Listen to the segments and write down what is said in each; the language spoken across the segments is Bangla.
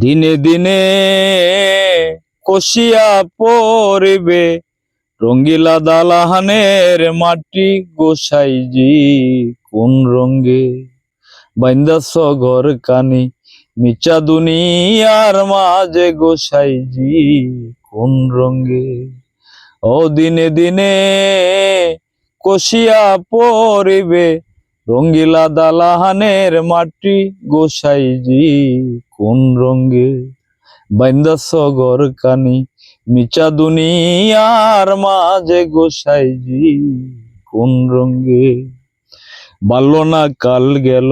দিনে দিনে কষিয়া পড়িবে রঙ্গিলা দালাহানের মাটি গোসাইজি কোন রঙ্গে বাইন্দাস ঘর কানি মিচা দুনিয়ার মাঝে গোসাইজি কোন রঙ্গে ও দিনে দিনে কষিয়া পড়িবে রঙ্গিলা দালাহানের মাটি গোসাইজি কোন রঙ্গে বাইন্দাস ঘর কানি মিচা দুনিয়ার মাঝে গোসাইজি কোন রঙ্গে বাল্যনা কাল গেল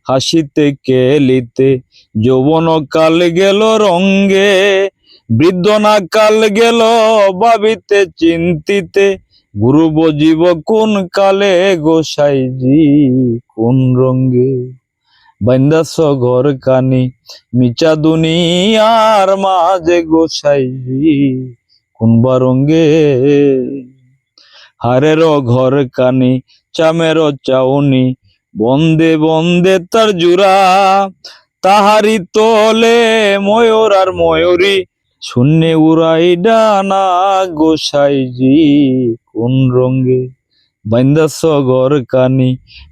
হাসিতে খেলিতে যৌবন কাল গেল রঙ্গে বৃদ্ধনা কাল গেল ভাবিতে চিন্তিতে গুরু বজিব কোন কালে গোসাইজি কোন রঙ্গে বাইন্দাস ঘর কানি মিচা দুনিয়ার মাঝে গোসাইজি কোন রঙ্গে হারের ঘর কানি চামের চাউনি বন্দে বন্দে তার জুড়া তাহারি তোলে ময়ূর আর ময়ূরী শূন্যে উড়াই ডানা গোসাইজি কোন রঙ্গে বাইন্দাস ঘর কানি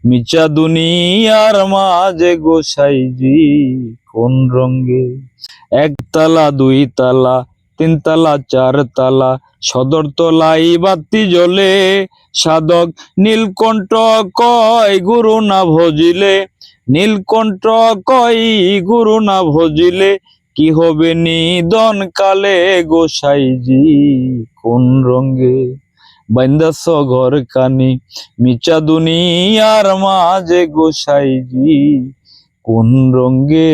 মিচা দুনিয়ার মাঝে গোসাইজি কোন রঙ্গে একতলা দুই তালা তিনতলা চারতলা সদর তলাই বাতি জ্বলে সাধক নীলকণ্ঠ কয় গুরু না ভজিলে নীলকণ্ঠ কয় গুরু না ভজিলে কি হবে নিদন কালে গোসাইজি কোন রঙ্গে বাইন্দাস ঘর কানি মিচা দুনিয়ার মাঝে গোসাইজি কোন রঙ্গে।